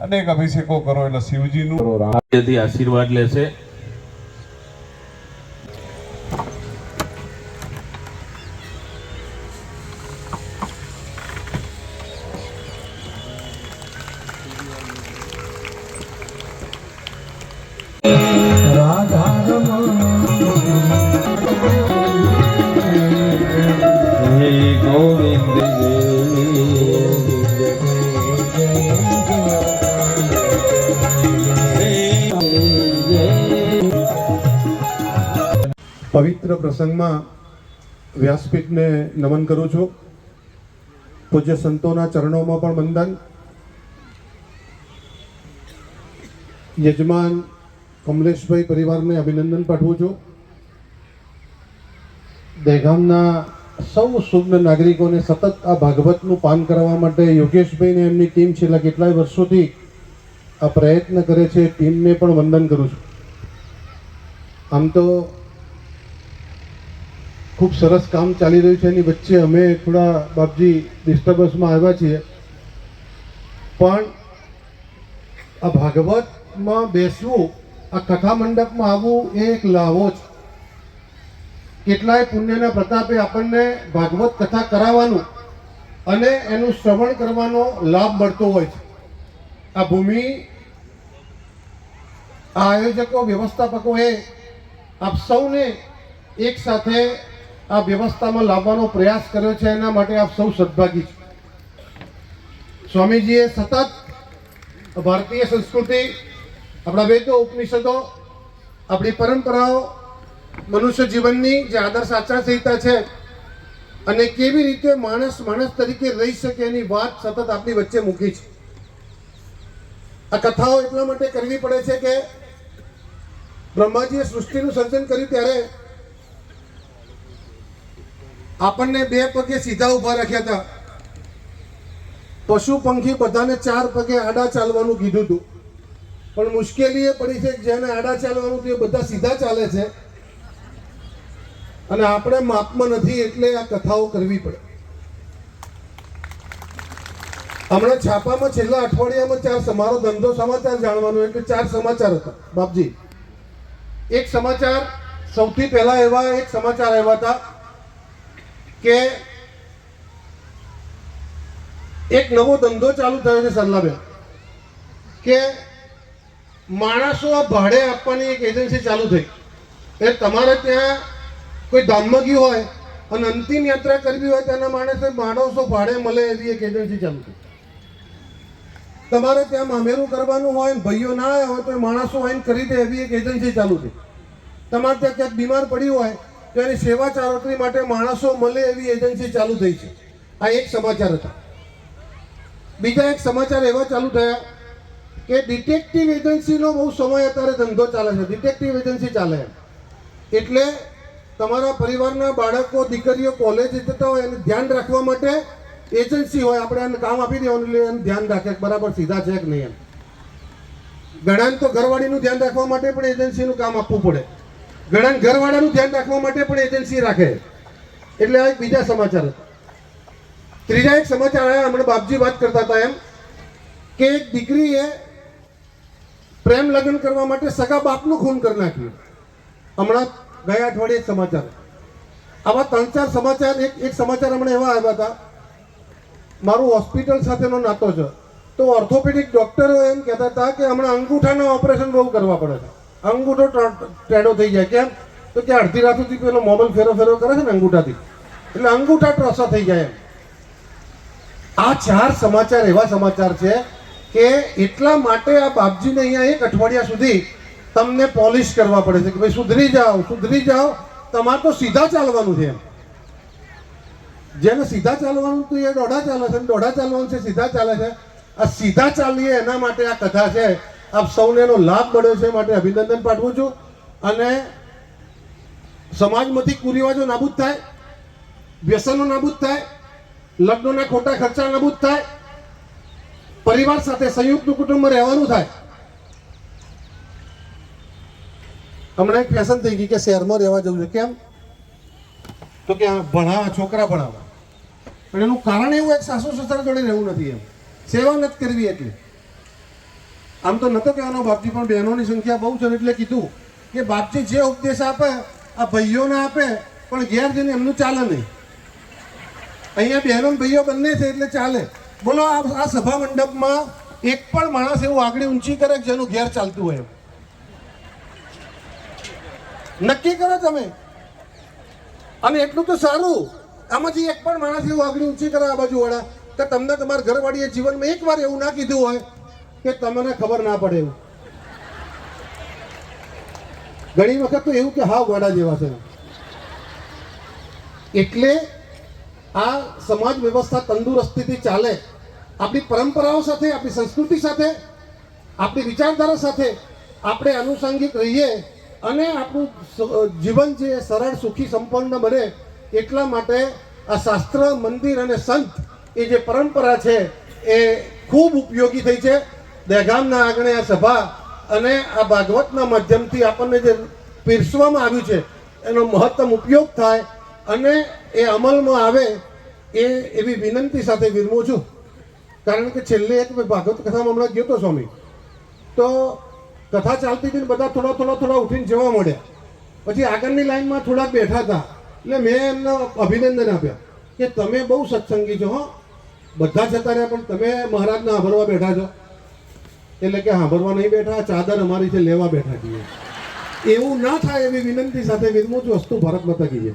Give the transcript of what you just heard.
અનેક અભિષેકો કરો એટલે શિવજીનું આશીર્વાદ લેશે. પવિત્ર પ્રસંગમાં વ્યાસપીઠને નમન કરું છું. પૂજ્ય સંતોના ચરણોમાં પણ વંદન. યજમાન કમલેશભાઈ પરિવારને અભિનંદન પાઠવું છું. દહેગામના સૌ શુભ્ન નાગરિકોને સતત આ ભાગવતનું પાન કરવા માટે યોગેશભાઈને એમની ટીમ છેલ્લા કેટલાય વર્ષોથી આ પ્રયત્ન કરે છે. ટીમને પણ વંદન કરું છું. આમ તો ખૂબ સરસ કામ ચાલી રહ્યું છે. એની વચ્ચે અમે થોડા બાપજી ડિસ્ટર્બન્સમાં આવ્યા છીએ, પણ આ ભાગવતમાં બેસવું, આ કથા મંડપમાં આવવું એ એક લાવો છે. કેટલાય પુણ્યના પ્રતાપે આપણને ભાગવત કથા કરાવવાનું અને એનું શ્રવણ કરવાનો લાભ મળતો હોય છે. આ ભૂમિ, આ આયોજકો, વ્યવસ્થાપકોએ આપ સૌને એક સાથે આ વ્યવસ્થામાં લાવવાનો પ્રયાસ કર્યો છે. એના માટે આપ સૌ સદભાગી છો. સ્વામીજીએ સતત ભારતીય સંસ્કૃતિ, આપણા વેદો, ઉપનિષદો, આપણી પરંપરાઓ, મનુષ્ય જીવનની જે આદર્શ આચારસંહિતા છે અને કેવી રીતે માણસ તરીકે રહી શકે એની વાત સતત આપણી વચ્ચે મૂકી છે. આ કથાઓ એટલા માટે કરવી પડે છે કે બ્રહ્માજીએ સૃષ્ટિનું સર્જન કર્યું ત્યારે આપણને બે પગે સીધા ઊભા રાખ્યા હતા. પશુ પંખી બધાને ચાર પગે આડા ચાલવાનું કીધું હતું, પણ મુશ્કેલી એ પડી છે કે જેને આડા ચાલવાનું એ બધા સીધા ચાલે છે અને આપણે માપમાં નથી, એટલે આ કથાઓ કરવી પડે. હમણાં છાપામાં છેલ્લા અઠવાડિયામાં મારો ધંધો સમાચાર જાણવાનો, એટલે 4 સમાચાર હતા બાપજી. એક સમાચાર, સૌથી પહેલા એવા એક સમાચાર આવ્યા હતા કે એક નવો ધંધો ચાલુ થયો છે સરલાબેન, કે માણસો ભાડે આપવાની એક એજન્સી ચાલુ થઈ. એ તમારે ત્યાં કોઈ ધામમાં ગયું હોય અને અંતિમ યાત્રા કરવી હોય તેના માણસો ભાડે મળે એવી એક એજન્સી ચાલુ થઈ. તમારે ત્યાં મામેરું કરવાનું હોય ને ભાઈઓ ના આવ્યા હોય તો માણસો આવીને કરી દે એવી એક એજન્સી ચાલુ થઈ. તમારે ત્યાં ક્યાંક બીમાર પડ્યું હોય તો એની સેવા ચારોતરી માટે માણસો મળે એવી એજન્સી ચાલુ થઈ છે. આ એક સમાચાર હતા. બીજા એક સમાચાર એવા ચાલુ થયા કે ડિટેક્ટિવ એજન્સીનો બહુ સમય અત્યારે ધંધો ચાલે છે. ડિટેક્ટિવ એજન્સી ચાલે એટલે તમારા પરિવારના બાળકો, દીકરીઓ કોલેજ જતા હોય એને ધ્યાન રાખવા માટે એજન્સી હોય. આપણે એને કામ આપી દેવાનું એટલે એનું ધ્યાન રાખે બરાબર સીધા છે કે નહીં એમ. ઘણાને તો ઘરવાળીનું ધ્યાન રાખવા માટે પણ એજન્સીનું કામ આપવું પડે. ઘણા ઘરવાળાનું ધ્યાન રાખવા માટે પણ એજન્સી રાખે. એટલે આ એક બીજા સમાચાર હતા. ત્રીજા એક સમાચાર આવ્યા, હમણાં બાપજી વાત કરતા હતા એમ, કે એક દીકરીએ પ્રેમ લગ્ન કરવા માટે સગા બાપનું ખૂન કરી નાખ્યું. હમણાં ગયા અઠવાડિયે સમાચાર. આવા 3-4 સમાચાર. એક સમાચાર હમણાં એવા આવ્યા હતા, મારું હોસ્પિટલ સાથેનો નાતો છે, તો ઓર્થોપેડિક ડોક્ટરો એમ કહેતા હતા કે હમણાં અંગૂઠાના ઓપરેશન બહુ કરવા પડે છે. અંગૂઠો ટેડો થઈ જાય. કેમ? તો કે અડધી રાત સુધી પેલો મોબાઈલ ફેરો કરે છે ને અંગૂઠાથી, એટલે અંગૂઠા ટ્રોસા થઈ જાય એમ. આ 4 સમાચાર એવા સમાચાર છે કે એટલા માટે આ બાપજીને અહીંયા એક અઠવાડિયા સુધી તમને પોલિશ કરવા પડે છે કે ભાઈ સુધરી જાઓ, તમારે તો સીધા ચાલવાનું છે એમ. જેને સીધા ચાલવાનું તો એ દોઢા ચાલે છે, દોઢા ચાલવાનું છે, સીધા ચાલે છે. આ સીધા ચાલીએ એના માટે આ કથા છે. આપ સૌને એનો લાભ મળ્યો છે, માટે અભિનંદન પાઠવું છું. અને સમાજમાંથી કુરિવાજો નાબૂદ થાય, વ્યસનો નાબૂદ થાય, લગ્નોના ખોટા ખર્ચા નાબૂદ થાય, પરિવાર સાથે સંયુક્ત કુટુંબમાં રહેવાનું થાય. હમણાં એક ફેશન થઈ ગઈ કે શહેરમાં રહેવા જવું છે. કેમ? તો કે છોકરા ભણાવવા. પણ એનું કારણ એવું એક સાસુ સસરા જોડે રહેવું નથી એમ. સેવા નથી કરવી એટલે. આમ તો નતો કહેવાનો બાપજી, પણ બહેનોની સંખ્યા બહુ છે એટલે કીધું કે બાપજી જે ઉપદેશ આપે આ ભાઈઓને આપે, પણ ઘેર જઈને એમનું ચાલે નહીં. અહીંયા બહેનો ને ભાઈઓ બંને છે એટલે ચાલે. બોલો આ સભા મંડપમાં એક પણ માણસ એવું આગળ ઊંચી કરે કે જેનું ઘેર ચાલતું હોય એમ. નક્કી કરો તમે. અને એટલું તો સારું, આમાંથી એક પણ માણસ એવું આગળ ઊંચી કરે આ બાજુ વાળા કે તમને તમારા ઘરવાળીએ જીવનમાં એકવાર એવું ના કીધું હોય કે તમને ખબર ના પડે એવું. ઘણી વખત તો એવું કે હા ગોડા જેવા છે. એટલે આ સમાજ વ્યવસ્થા તંદુરસ્તીથી ચાલે, આપણી પરંપરાઓ સાથે, આપણી સંસ્કૃતિ સાથે, આપણી વિચારધારા સાથે આપણે આનુષંગિક રહીએ અને આપણું જીવન જે સરળ સુખી સંપન્ન બને એટલા માટે આ શાસ્ત્ર, મંદિર અને સંત એ જે પરંપરા છે એ ખૂબ ઉપયોગી થઈ છે. દહેગામના આંગણે આ સભા અને આ ભાગવતના માધ્યમથી આપણને જે પીરસવામાં આવ્યું છે એનો મહત્તમ ઉપયોગ થાય અને એ અમલમાં આવે એ એવી વિનંતી સાથે વિરમું છું. કારણ કે છેલ્લે એક ભાગવત કથામાં હમણાં ગયો તો સ્વામી, તો કથા ચાલતી હતી ને બધા થોડા ઉઠીને જવા મળ્યા. પછી આગળની લાઈનમાં થોડાક બેઠા હતા એટલે મેં એમને અભિનંદન આપ્યા કે તમે બહુ સત્સંગી છો. હો, બધા જતા રહ્યા પણ તમે મહારાજને સાંભળવા બેઠા છો. એટલે કે સાંભળવા નહીં બેઠા, ચાદર અમારી છે લેવા બેઠા છીએ. એવું ના થાય એવી વિનંતી સાથે વિરમું છું. વસ્તુ ભારત માતા કી જય.